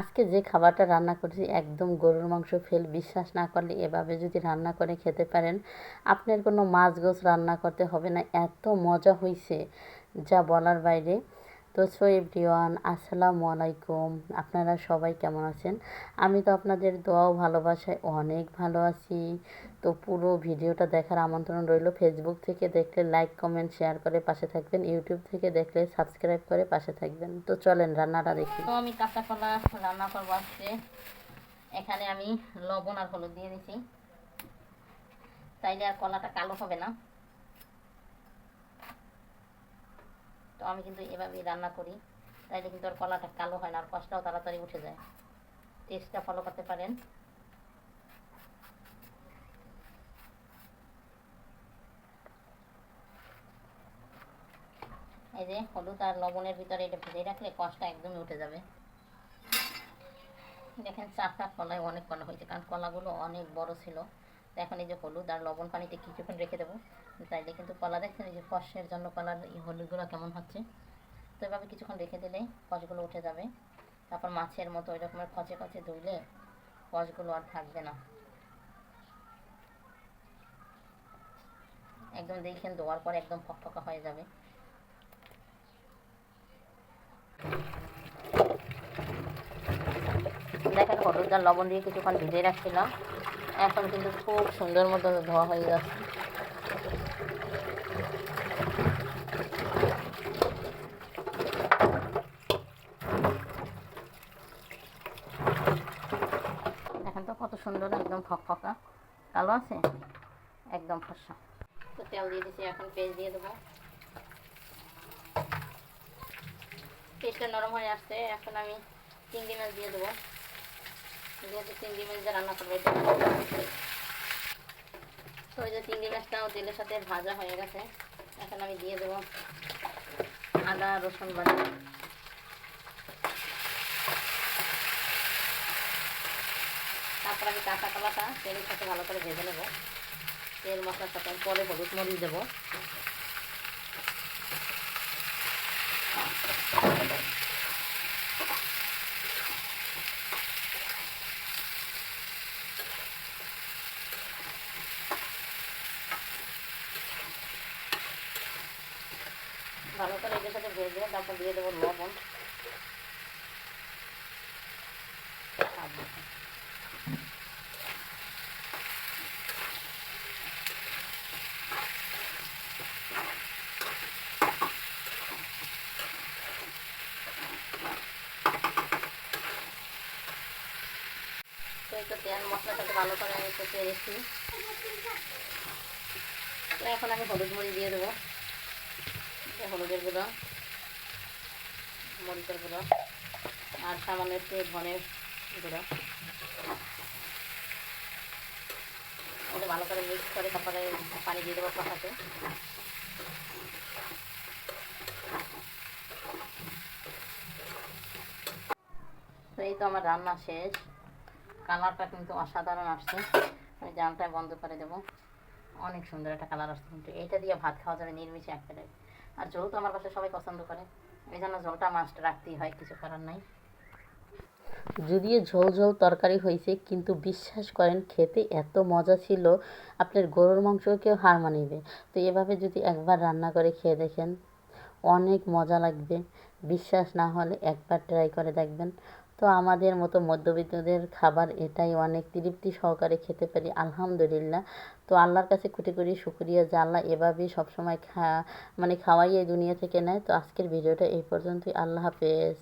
আজকে যে খাবারটা রান্না করেছি একদম গরুর মাংস ফেল, বিশ্বাস না করলে এভাবে যদি রান্না করে খেতে পারেন আপনার কোনো মাছ গোছ রান্না করতে হবে না, এত মজা হয়েছে যা বলার বাইরে। তো সো এভরিওয়ান, আসসালামু আলাইকুম। আপনারা সবাই কেমন আছেন? আমি তো আপনাদের দোয়া ও ভালোবাসায় অনেক ভালো আছি। তো পুরো ভিডিওটা দেখার আমন্ত্রণ রইল। ফেসবুক থেকে দেখলে লাইক কমেন্ট শেয়ার করে পাশে থাকবেন, ইউটিউব থেকে দেখলে সাবস্ক্রাইব করে পাশে থাকবেন। তো চলেন রান্নাটা দেখি। তো আমি কাঁচা কলা রান্না করবো আজকে। এখানে আমি লবণ আর হলুদ দিয়ে দিছি, তাইলে আর কলাটা কালো হবে না। তো আমি কিন্তু এভাবেই রান্না করি, তাইলে কিন্তু আর কলাটা কালো হয় না, আর কষ্টটাও তাড়াতাড়ি উঠে যায়। টেস্টটা ফলো করতে পারেন। এই যে হলুদ আর লবণের ভিতরে এটা ভেজে রাখলে কষ্টটা একদমই উঠে যাবে। দেখেন চারটা কলায় অনেক কলা হয়েছে, কারণ কলাগুলো অনেক বড় ছিল। তো এখন এই যে হলুদ আর লবণ পানিতে কিছুক্ষণ রেখে দেবো, তাইলে কিন্তু কলা দেখছেন এই যে কষের জন্য কলার এই হলুদগুলো কেমন হচ্ছে। তো এভাবে কিছুক্ষণ রেখে দিলে কষগুলো উঠে যাবে। তারপর মাছের মতো ওই রকমের কচে কচে ধুইলে কষগুলো আর থাকবে না। একদম দেখেন ধোয়ার পর একদম ফকফকা হয়ে যাবে। দেখেন হলুদ আর লবণ দিয়ে কিছুক্ষণ ভিজিয়ে রাখছিলাম, এখন কিন্তু খুব সুন্দর মতো ধোয়া হয়ে যাচ্ছে। দেখেন তো কত সুন্দর, একদম ফকফকা, কালো আছে, একদম ফর্সা। তো তেল দিয়ে দিচ্ছি, এখন পেঁয়াজ দিয়ে দেবো। পেঁয়াজটা নরম হয়ে আসছে, এখন আমি চিংড়ি মাছ দিয়ে দেবো। যেহেতু চিংড়ি মাছ দিয়ে রান্না করবো, তো ওই যে চিংড়ি মাছটাও তেলের সাথে ভাজা হয়ে গেছে। এখন আমি দিয়ে দেবো আদা রসুন বাটা। তারপর আমি কাঁচা কলাটা তেলের সাথে ভালো করে ভেজে নেবো। তেল মশলার সাথে পরে হলুদ মরিচ দেবো। ভালো করে এদের সাথে ভেজে তারপর দিয়ে দেবো লবণ। তো এই তো তেল মশলার সাথে ভালো করে আমি কষিয়ে নিচ্ছি। এখন আমি হলুদ মরিচ দিয়ে দেবো, হলুদের গুঁড়ো, মরিচের গুঁড়ো আর সামান্য একটু ধনের গুঁড়ো। ওটা ভালো করে মিক্স করে তারপরে পানি দিয়ে দেবো কষাতে। তো এই তো আমার রান্না শেষ। কালারটা কিন্তু অসাধারণ আসছে। আমি জালটা বন্ধ করে দেবো। অনেক সুন্দর একটা কালার আসছে, কিন্তু এটা দিয়ে ভাত খাওয়া যাবে নির্মিষে এক প্লেট। আর ঝোল তো আমার বাসায় সবাই পছন্দ করে, এই জন্য ঝোলটা মাস্ট রাখতেই হয়, কিছু করার নাই। যদিও ঝোল ঝোল তরকারি হয়েছে, কিন্তু বিশ্বাস করেন খেতে এত মজা ছিল আপনার গরুর মাংসকেও হার মানিবে। তো এভাবে যদি একবার রান্না করে খেয়ে দেখেন অনেক মজা লাগবে। বিশ্বাস না হলে একবার ট্রাই করে দেখবেন। তো আমাদের মতো মধ্যবিত্তদের খাবার এটাই, অনেক তৃপ্তি সহকারে খেতে পারি আলহামদুলিল্লাহ। তো আল্লাহর কাছে কোটি কোটি শুকরিয়া যে আল্লাহ এভাবেই সবসময় খাওয়াই এই দুনিয়া থেকে নেয়। তো আজকের ভিডিওটা এই পর্যন্তই। আল্লাহ হাফেজ।